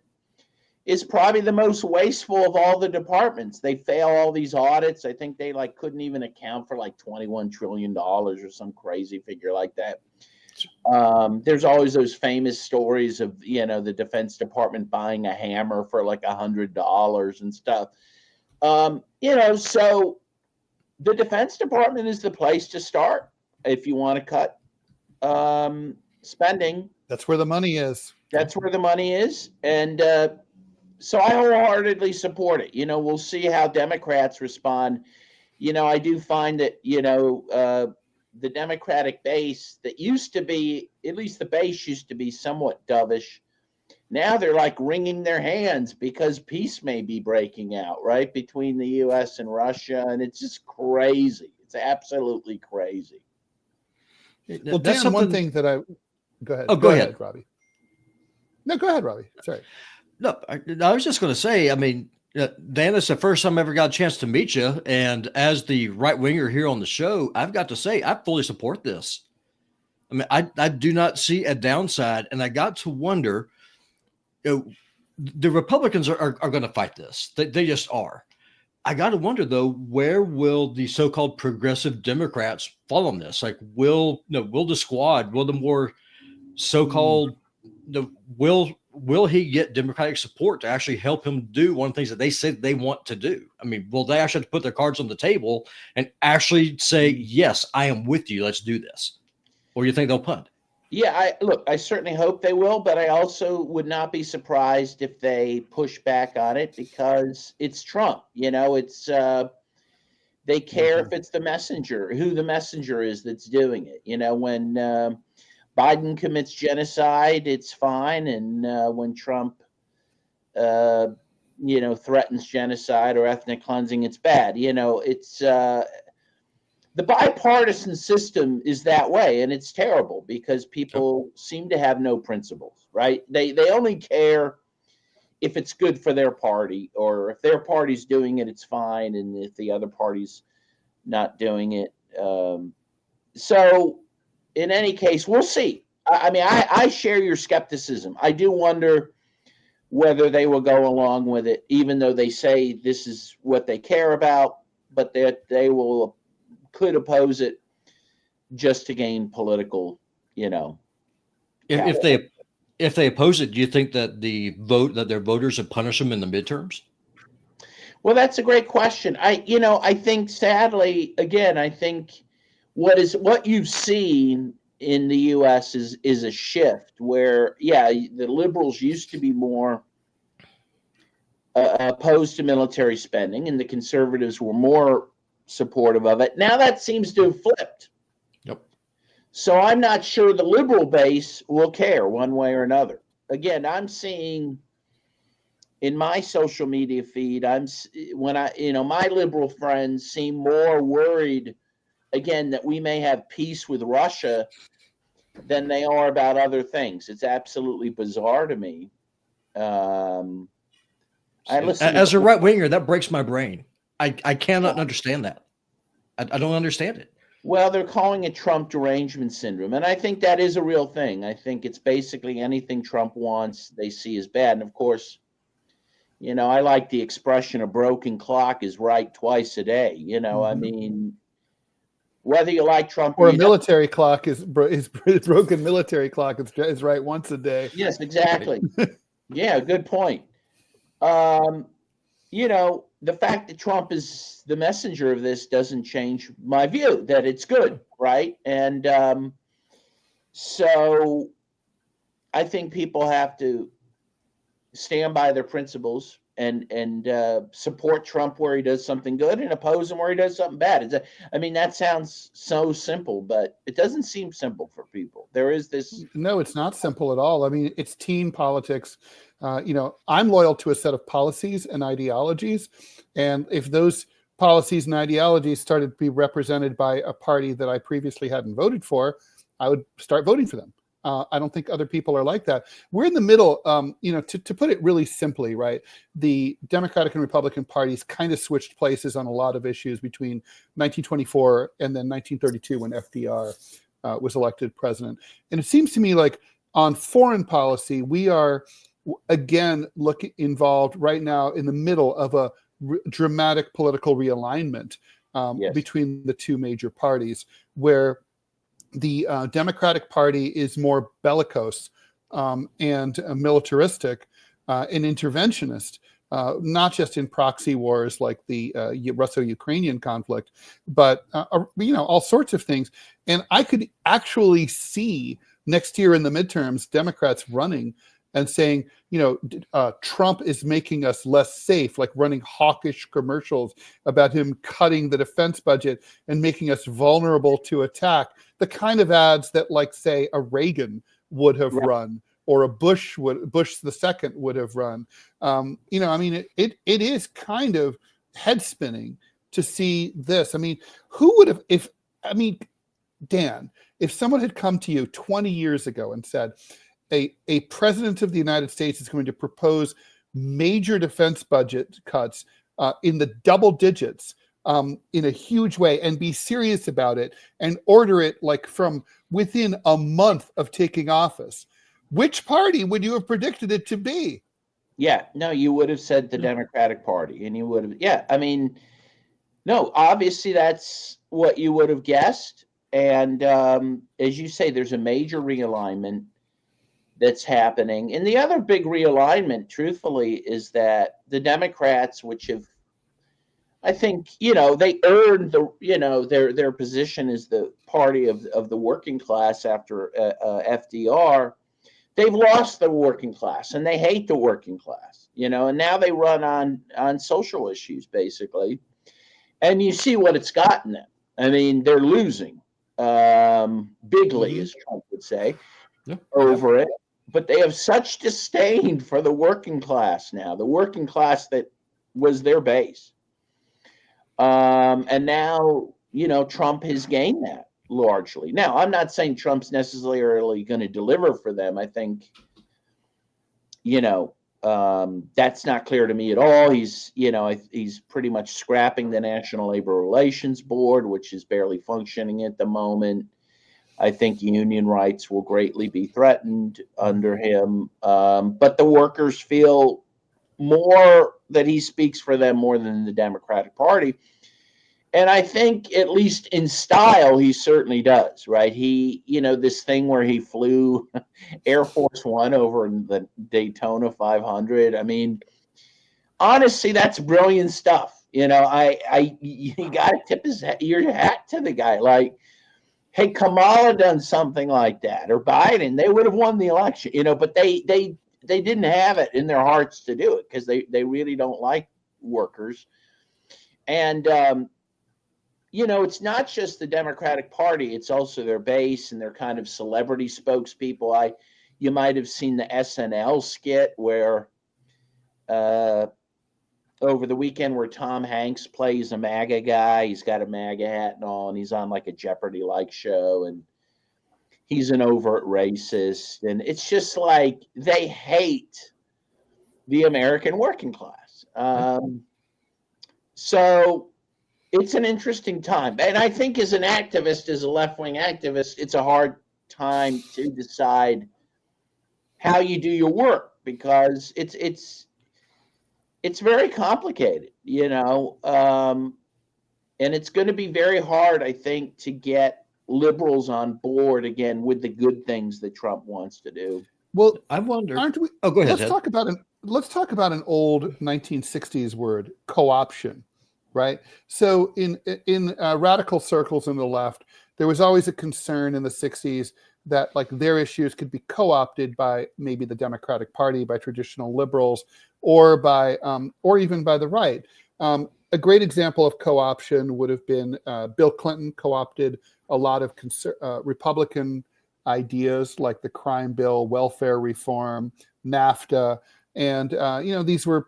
is probably the most wasteful of all the departments. They fail all these audits. I think they couldn't even account for $21 trillion or some crazy figure like that. There's always those famous stories of, the Defense Department buying a hammer for $100 and stuff. So the Defense Department is the place to start if you want to cut spending. That's where the money is. That's where the money is. And so I wholeheartedly support it. We'll see how Democrats respond. I do find that, the Democratic base that used to be, at least the base used to be somewhat dovish. Now they're wringing their hands because peace may be breaking out, right, between the U.S. and Russia. And it's just crazy. It's absolutely crazy. Well, Dan, one thing that go ahead. Oh, go ahead, Robby. No, go ahead, Robby. Sorry. No, I was just going to say, Dan, it's the first time I ever got a chance to meet you. And as the right winger here on the show, I've got to say, I fully support this. I do not see a downside. And I got to wonder, the Republicans are going to fight this. They just are. I got to wonder, though, where will the so-called progressive Democrats fall on this? Will the squad, will the more so-called, will he get Democratic support to actually help him do one of the things that they said they want to do? Will they actually have to put their cards on the table and actually say, yes, I am with you, let's do this? Or do you think they'll punt? Yeah, I certainly hope they will, but I also would not be surprised if they push back on it because it's Trump. It's they care if it's the messenger, who the messenger is that's doing it. When Biden commits genocide, it's fine, and when Trump, threatens genocide or ethnic cleansing, it's bad. It's the bipartisan system is that way, and it's terrible because people seem to have no principles, right? They only care if it's good for their party, or if their party's doing it, it's fine, and if the other party's not doing it. So in any case, we'll see. I share your skepticism. I do wonder whether they will go along with it, even though they say this is what they care about, but that they could oppose it just to gain political, If they oppose it, do you think that their voters would punish them in the midterms? Well, that's a great question. I think sadly, again, I think what you've seen in the U.S. is a shift where, the liberals used to be more opposed to military spending, and the conservatives were more supportive of it. Now that seems to have flipped. Yep. So I'm not sure the liberal base will care one way or another. Again, I'm seeing in my social media feed, my liberal friends seem more worried, again, that we may have peace with Russia than they are about other things. It's absolutely bizarre to me. As a right winger, that breaks my brain. I cannot understand that. I don't understand it. Well, they're calling it Trump derangement syndrome. And I think that is a real thing. I think it's basically anything Trump wants, they see as bad. And of course, I like the expression, a broken clock is right twice a day. Whether you like Trump or a military clock is broken military clock is right once a day. Yes, exactly. Yeah, good point. The fact that Trump is the messenger of this doesn't change my view that it's good, right? And so I think people have to stand by their principles and support Trump where he does something good and oppose him where he does something bad. That sounds so simple, but it doesn't seem simple for people. There is this. No, it's not simple at all. It's team politics. I'm loyal to a set of policies and ideologies. And if those policies and ideologies started to be represented by a party that I previously hadn't voted for, I would start voting for them. I don't think other people are like that. We're in the middle, to put it really simply, right? The Democratic and Republican parties kind of switched places on a lot of issues between 1924 and then 1932 when FDR was elected president. And it seems to me like on foreign policy, we are again, involved right now in the middle of a dramatic political realignment between the two major parties, where the Democratic Party is more bellicose and militaristic and interventionist, not just in proxy wars like the Russo-Ukrainian conflict, but all sorts of things. And I could actually see next year in the midterms Democrats running and saying, Trump is making us less safe, like running hawkish commercials about him cutting the defense budget and making us vulnerable to attack. The kind of ads that, like, say, a Reagan would have run, or a Bush the second would have run. It is kind of head spinning to see this. I mean, who would have, Dan, if someone had come to you 20 years ago and said, a president of the United States is going to propose major defense budget cuts in the double digits in a huge way, and be serious about it and order it like from within a month of taking office, which party would you have predicted it to be? Yeah, no, you would have said the Democratic Party, and you would have, no, obviously that's what you would have guessed. And as you say, there's a major realignment that's happening. And the other big realignment, truthfully, is that the Democrats, which have, I think, they earned their position as the party of the working class after FDR, they've lost the working class, and they hate the working class, and now they run on social issues, basically. And you see what it's gotten them. I mean, they're losing bigly, as Trump would say, over it. But they have such disdain for the working class now, the working class that was their base. And now, Trump has gained that largely. Now, I'm not saying Trump's necessarily going to deliver for them. I think, that's not clear to me at all. He's pretty much scrapping the National Labor Relations Board, which is barely functioning at the moment. I think union rights will greatly be threatened under him. But the workers feel more that he speaks for them more than the Democratic Party. And I think, at least in style, he certainly does, right? He, this thing where he flew Air Force One over the Daytona 500. I mean, honestly, that's brilliant stuff. You got to tip your hat to the guy. Like, hey, Kamala done something like that, or Biden, they would have won the election, but they didn't have it in their hearts to do it, because they really don't like workers. And, it's not just the Democratic Party, it's also their base and their kind of celebrity spokespeople. You might have seen the SNL skit where over the weekend, where Tom Hanks plays a MAGA guy. He's got a MAGA hat and all, and he's on like a Jeopardy-like show, and he's an overt racist. And it's just like they hate the American working class. So it's an interesting time. And I think as an activist, as a left-wing activist, it's a hard time to decide how you do your work, because it's very complicated, and it's going to be very hard, I think, to get liberals on board again with the good things that Trump wants to do. Well, I wonder. Aren't we? Oh, go ahead. Let's talk about an old 1960s word, co-option, right? So in radical circles in the left, there was always a concern in the 60s that like their issues could be co-opted by maybe the Democratic Party, by traditional liberals, or by or even by the right. A great example of co-option would have been Bill Clinton co-opted a lot of Republican ideas like the crime bill, welfare reform, NAFTA, and these were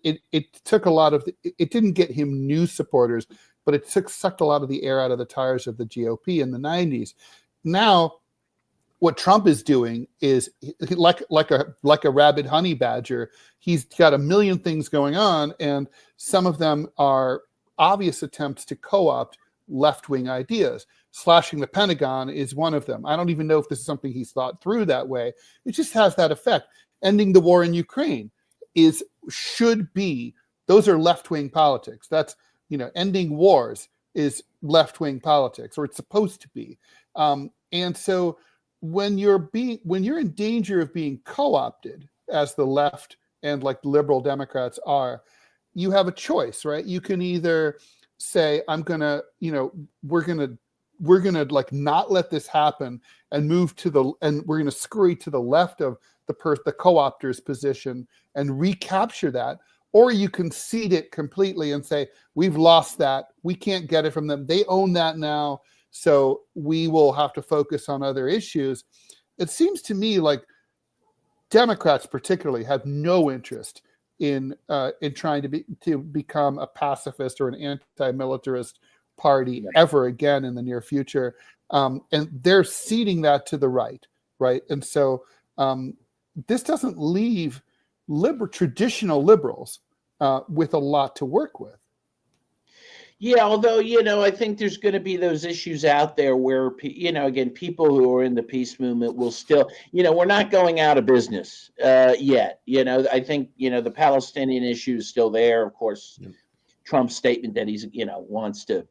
it took a lot of it didn't get him new supporters, but it sucked a lot of the air out of the tires of the GOP in the 90s. Now, what Trump is doing is like a rabid honey badger. He's got a million things going on, and some of them are obvious attempts to co-opt left-wing ideas. slashing the Pentagon is one of them. I don't even know if this is something he's thought through that way. It just has that effect. Ending the war in Ukraine should be, those are left-wing politics. That's, ending wars is left-wing politics, or it's supposed to be. And so when you're in danger of being co-opted, as the left and like liberal Democrats are, you have a choice, right? You can either say, we're gonna like not let this happen and we're gonna scurry to the left of the co-opter's position and recapture that, or you can cede it completely and say, we've lost that, we can't get it from them, they own that now, so we will have to focus on other issues. It seems to me like Democrats particularly have no interest in trying to become a pacifist or an anti-militarist party ever again in the near future, and they're ceding that to the right, and so this doesn't leave traditional liberals with a lot to work with. Yeah, although, I think there's going to be those issues out there where, again, people who are in the peace movement will still, we're not going out of business yet. I think, the Palestinian issue is still there. Of course, Trump's statement that he's, wants to,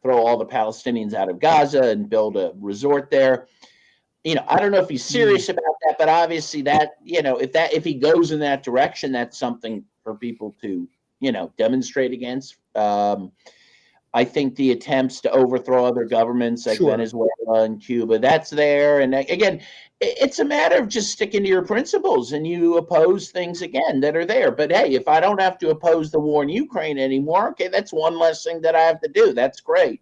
throw all the Palestinians out of Gaza and build a resort there. I don't know if he's serious about that, but obviously that, if he goes in that direction, that's something for people to, demonstrate against. I think the attempts to overthrow other governments like Venezuela and Cuba, that's there. And again, it's a matter of just sticking to your principles, and you oppose things again that are there. But hey, if I don't have to oppose the war in Ukraine anymore, okay, that's one less thing that I have to do. That's great.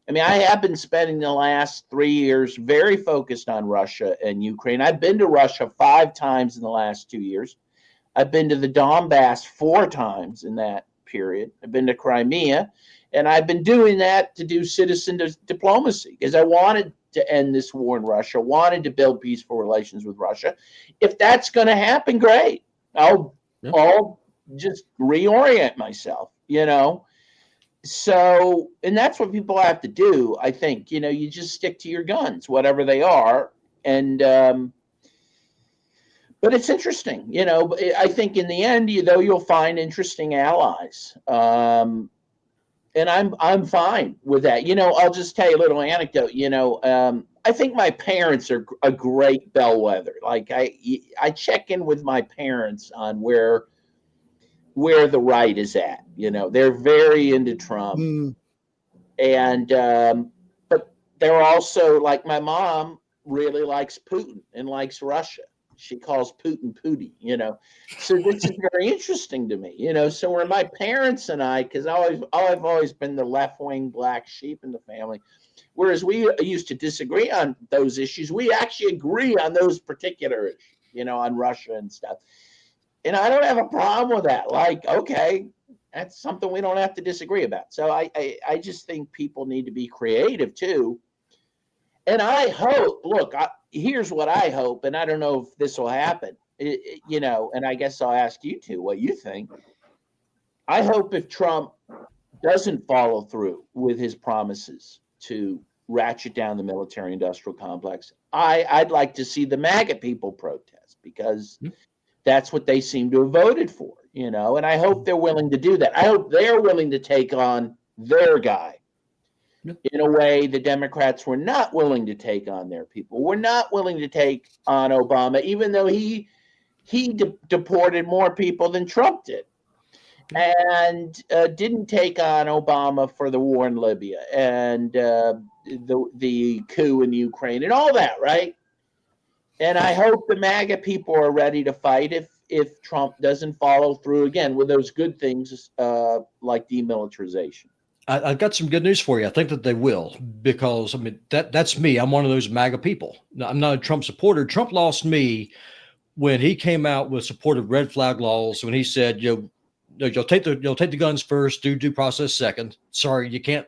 I mean, I have been spending the last 3 years very focused on Russia and Ukraine. I've been to Russia 5 times in the last 2 years. I've been to the Donbass 4 times in that period. I've been to Crimea, and I've been doing that to do citizen diplomacy because I wanted to end this war in Russia, wanted to build peaceful relations with Russia. If that's going to happen, great. I'll just reorient myself, So, and that's what people have to do, I think. You just stick to your guns, whatever they are. And, but it's interesting, I think in the end, you'll find interesting allies. And I'm fine with that. I'll just tell you a little anecdote. I think my parents are a great bellwether. Like I check in with my parents on where the right is at. They're very into Trump, and but they're also, like, my mom really likes Putin and likes Russia. She calls Putin Pooty, So this is very interesting to me, So where my parents and I, because I've always been the left-wing black sheep in the family, whereas we used to disagree on those issues, we actually agree on those particular issues, on Russia and stuff. And I don't have a problem with that. Like, okay, that's something we don't have to disagree about. So I just think people need to be creative too. And I hope, here's what I hope, and I don't know if this will happen, and I guess I'll ask you two what you think. I hope if Trump doesn't follow through with his promises to ratchet down the military-industrial complex, I'd like to see the MAGA people protest, because that's what they seem to have voted for, and I hope they're willing to do that. I hope they're willing to take on their guy. In a way, the Democrats were not willing to take on their people. Were not willing to take on Obama, even though he deported more people than Trump did, and didn't take on Obama for the war in Libya and the coup in Ukraine and all that, right? And I hope the MAGA people are ready to fight if Trump doesn't follow through again with those good things like demilitarization. I've got some good news for you. I think that they will, because that's me. I'm one of those MAGA people. I'm not a Trump supporter. Trump lost me when he came out with support of red flag laws. When he said, you'll take the guns first, do due process second. Sorry, you can't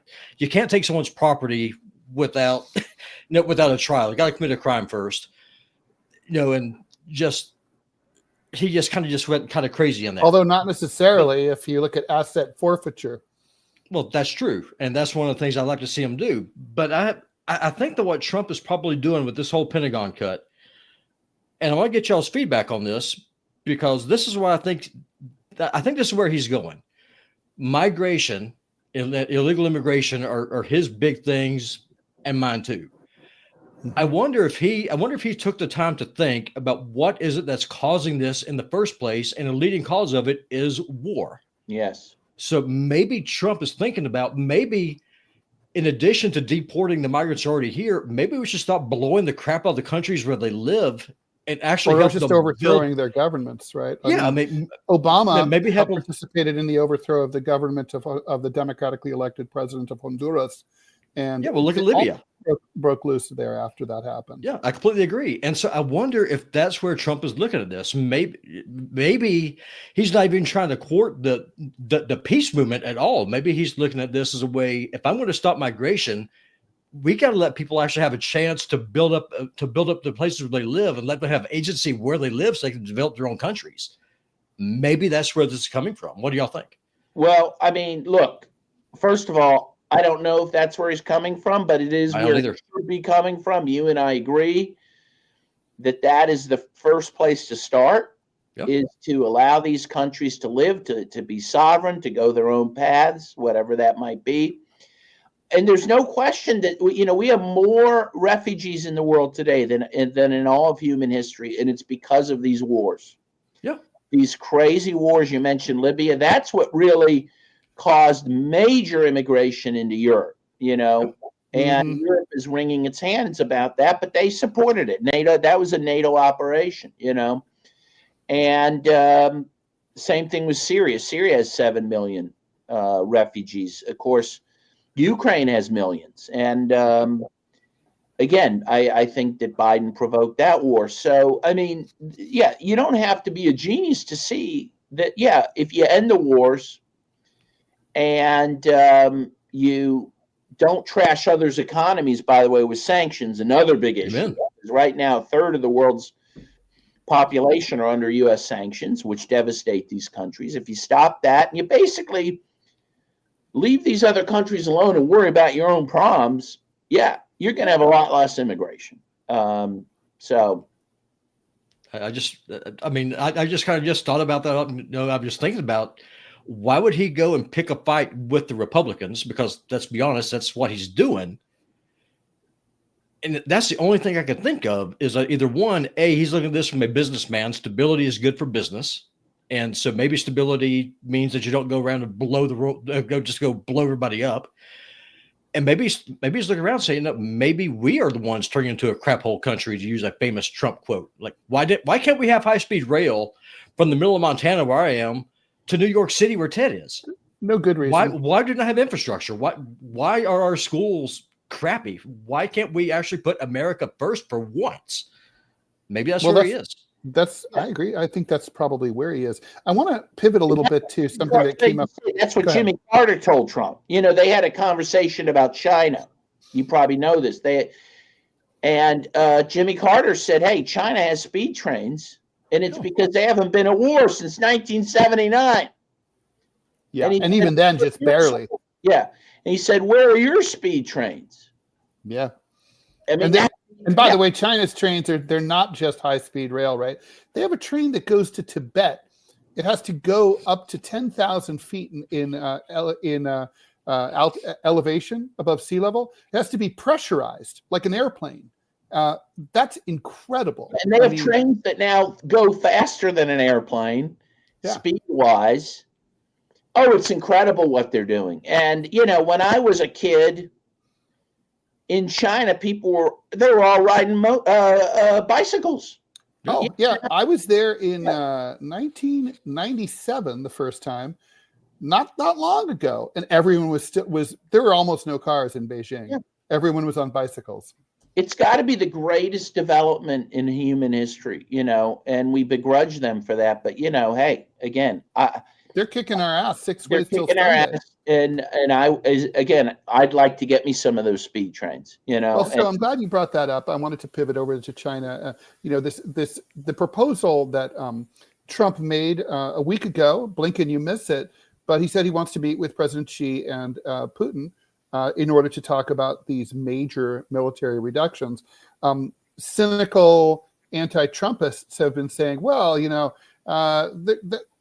take someone's property without a trial. You got to commit a crime first. And he just kind of went kind of crazy on that. Although not necessarily, if you look at asset forfeiture. Well, that's true, and that's one of the things I'd like to see him do. But I think that what Trump is probably doing with this whole Pentagon cut, and I want to get y'all's feedback on this because this is what I think. I think this is where he's going. Migration, illegal immigration are his big things, and mine too. I wonder if he took the time to think about what is it that's causing this in the first place, and a leading cause of it is war. Yes. So maybe Trump is thinking about maybe, in addition to deporting the migrants already here, maybe we should stop blowing the crap out of the countries where they live and actually or help just them overthrowing build. their governments, right? I mean, Obama maybe participated in the overthrow of the government of the democratically elected president of Honduras, and look at Libya. Broke loose there after that happened. Yeah, I completely agree. And so I wonder if that's where Trump is looking at this. Maybe he's not even trying to court the peace movement at all. Maybe he's looking at this as a way, if I'm going to stop migration, we got to let people actually have a chance to build up the places where they live and let them have agency where they live so they can develop their own countries. Maybe that's where this is coming from. What do y'all think? Well, I mean, look, first of all, I don't know if that's where he's coming from, but it is where he should be coming from. You and I agree that is the first place to start, is to allow these countries to live, to be sovereign, to go their own paths, whatever that might be. And there's no question that we have more refugees in the world today than in all of human history, and it's because of these wars. Yeah, these crazy wars. You mentioned Libya. That's what really caused major immigration into Europe, and Europe is wringing its hands about that, but they supported it. NATO, that was a NATO operation, and same thing with Syria. Syria has 7 million refugees. Of course, Ukraine has millions. And again, I think that Biden provoked that war. So, I mean, yeah, you don't have to be a genius to see that, if you end the wars, and you don't trash others' economies, by the way, with sanctions, another big issue. Right now, a third of the world's population are under U.S. sanctions, which devastate these countries. If you stop that and you basically leave these other countries alone and worry about your own problems, you're going to have a lot less immigration. So I just kind of just thought about that. I'm just thinking about, why would he go and pick a fight with the Republicans? Because let's be honest, that's what he's doing. And that's the only thing I could think of is either one, he's looking at this from a businessman. Stability is good for business. And so maybe stability means that you don't go around and blow everybody up. And maybe he's looking around saying, no, maybe we are the ones turning into a crap hole country, to use a famous Trump quote. Like, why can't we have high-speed rail from the middle of Montana, where I am, to New York City, where Ted is? No good reason. Why do not have infrastructure? Why are our schools crappy? Why can't we actually put America first for once? Maybe that's where he is. I agree. I think that's probably where he is. I want to pip it a little bit to something that came up. That's what Jimmy Carter told Trump. They had a conversation about China. You probably know this. Jimmy Carter said, "Hey, China has speed trains, and it's because they haven't been at war since 1979." Yeah, and even then, just barely. Yeah, and he said, "Where are your speed trains?" Yeah, I mean, and by the way, China's trains they're not just high-speed rail, right? They have a train that goes to Tibet. It has to go up to 10,000 feet in elevation above sea level. It has to be pressurized like an airplane. That's incredible. And they have trains that now go faster than an airplane, speed-wise. Oh, it's incredible what they're doing. And, when I was a kid in China, they were all riding bicycles. Oh, yeah. I was there in 1997 the first time, not long ago. And everyone there were almost no cars in Beijing. Yeah. Everyone was on bicycles. It's got to be the greatest development in human history, and we begrudge them for that. But, hey, again, they're kicking our ass 6 ways till Sunday. Our ass, and I'd like to get me some of those speed trains, Well, so I'm glad you brought that up. I wanted to pivot over to China. The proposal that Trump made a week ago, Blinken, you miss it, but he said he wants to meet with President Xi and Putin in order to talk about these major military reductions. Cynical anti-Trumpists have been saying, well,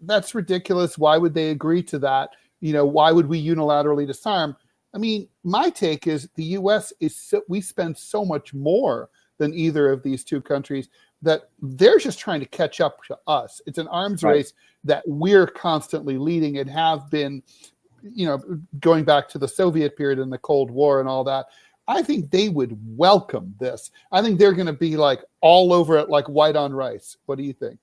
that's ridiculous. Why would they agree to that? Why would we unilaterally disarm? I mean, my take is the U.S. we spend so much more than either of these two countries that they're just trying to catch up to us. It's an arms race that we're constantly leading and have been, going back to the Soviet period and the Cold War and all that. I think they would welcome this. I think they're going to be like all over it like white on rice. What do you think?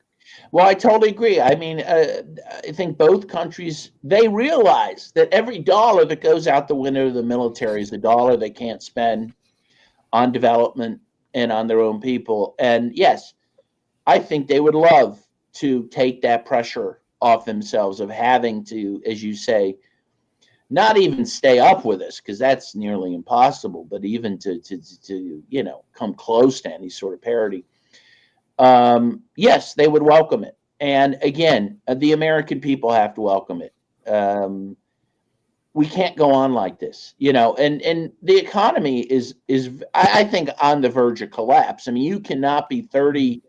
Well, I totally agree. I mean, I think both countries, they realize that every dollar that goes out the window of the military is the dollar they can't spend on development and on their own people. And yes, I think they would love to take that pressure off themselves of having to, as you say, not even stay up with us, because that's nearly impossible, but even to come close to any sort of parity. Yes, they would welcome it. And again, the American people have to welcome it. We can't go on like this, and the economy is I think on the verge of collapse. I mean, you cannot be $30+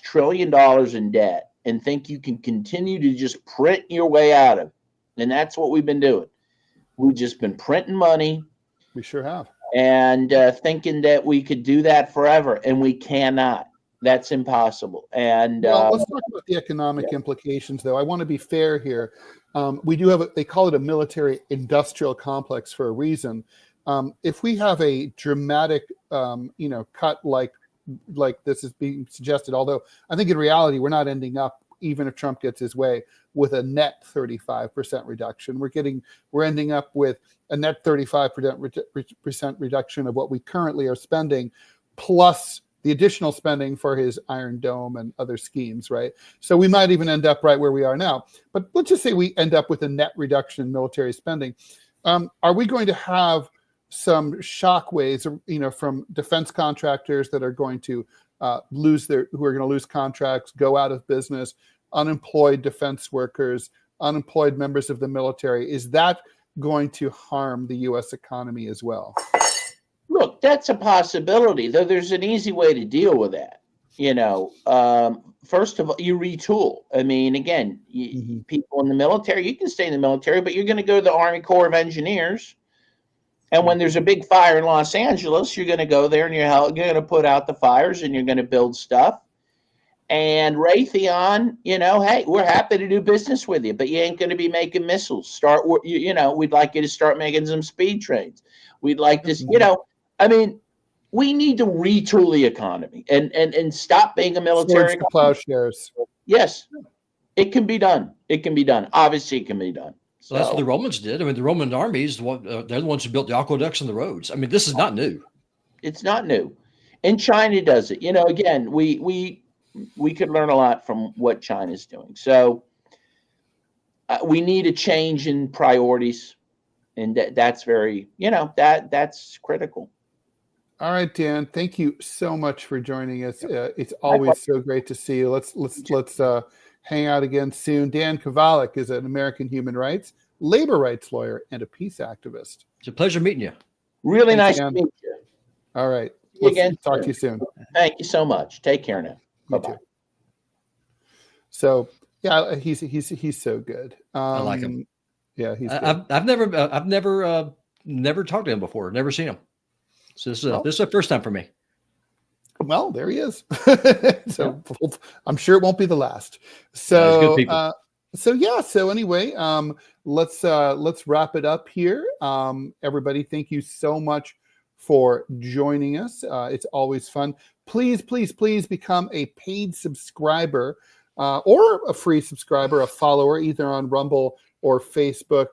trillion in debt and think you can continue to just print your way out of it. And that's what we've been doing. We've just been printing money. We sure have. And thinking that we could do that forever, and we cannot. That's impossible. And let's talk about the economic implications, though. I want to be fair here. We do have they call it a military industrial complex for a reason. If we have a dramatic, cut like this is being suggested, although I think in reality we're not ending up, even if Trump gets his way, with a net 35% reduction. We're ending up with a net 35% reduction of what we currently are spending, plus the additional spending for his Iron Dome and other schemes, right? So we might even end up right where we are now. But let's just say we end up with a net reduction in military spending. Are we going to have some shockwaves, from defense contractors that are going to who are going to lose contracts, go out of business, unemployed defense workers, unemployed members of the military? Is that going to harm the U.S. economy as well? Look, that's a possibility, though there's an easy way to deal with that. First of all, you retool. I mean, again, people in the military, you can stay in the military, but you're going to go to the Army Corps of Engineers. And when there's a big fire in Los Angeles, you're going to go there and you're going to put out the fires and you're going to build stuff. And Raytheon, hey, we're happy to do business with you, but you ain't going to be making missiles. We'd like you to start making some speed trains. We'd like this, we need to retool the economy and stop being a military. Plowshares. Yes, it can be done. It can be done. Obviously, it can be done. So that's what the Romans did. I mean, the Roman armies, they're the ones who built the aqueducts and the roads. I mean, this is not new. It's not new. And China does it. Again, we could learn a lot from what China's doing. So we need a change in priorities. And that's very, that's critical. All right, Dan, thank you so much for joining us. It's always so great to see you. Let's hang out again soon. Dan Kovalik is an American human rights, labor rights lawyer, and a peace activist. It's a pleasure meeting you. Really nice to meet you. All right. Let's talk to you soon. Thank you so much. Take care now. Bye-bye. So yeah, he's so good. I like him. Yeah, he's. I've never talked to him before. Never seen him. So this is the first time for me. Well, there he is. So I'm sure it won't be the last. So so anyway, let's wrap it up here. Everybody, thank you so much for joining us. It's always fun. Please become a paid subscriber or a free subscriber, a follower, either on Rumble or Facebook.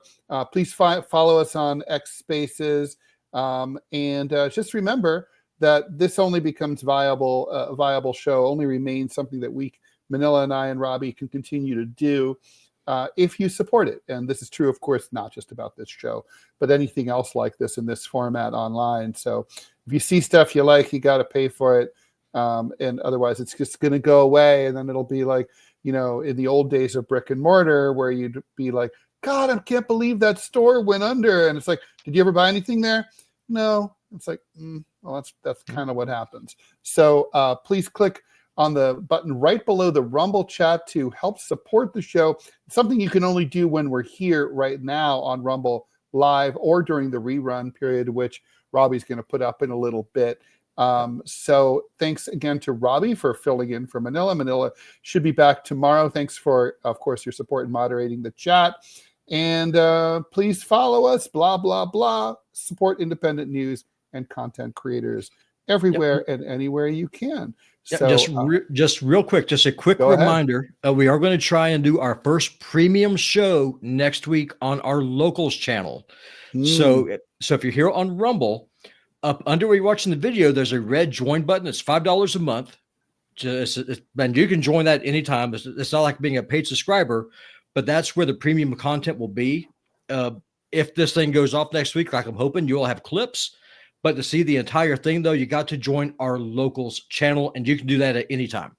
Please follow us on X Spaces. And just remember that this only becomes a viable show, only remains something that Manila and I and Robby can continue to do if you support it. And this is true, of course, not just about this show, but anything else like this in this format online. So if you see stuff you like, you got to pay for it. And otherwise it's just going to go away. And then it'll be like, in the old days of brick and mortar where you'd be like God, I can't believe that store went under. And it's like, did you ever buy anything there? No. It's like, well, that's kind of what happens. So please click on the button right below the Rumble chat to help support the show. It's something you can only do when we're here right now on Rumble Live or during the rerun period, which Robby's going to put up in a little bit. So thanks again to Robby for filling in for Manila. Manila should be back tomorrow. Thanks for, of course, your support in moderating the chat. And please follow us, blah, blah, blah. Support independent news and content creators everywhere and anywhere you can. So just real quick, just a quick reminder. We are going to try and do our first premium show next week on our locals channel. So if you're here on Rumble, up under where you're watching the video, there's a red join button. It's $5 a month. And you can join that anytime. It's not like being a paid subscriber, but that's where the premium content will be. If this thing goes off next week, like I'm hoping, you will have clips. But to see the entire thing, though, you got to join our locals channel, and you can do that at any time.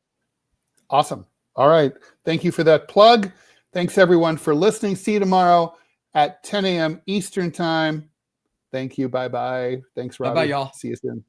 Awesome. All right. Thank you for that plug. Thanks, everyone, for listening. See you tomorrow at 10 a.m. Eastern Time. Thank you. Bye-bye. Thanks, Robby. Bye-bye, y'all. See you soon.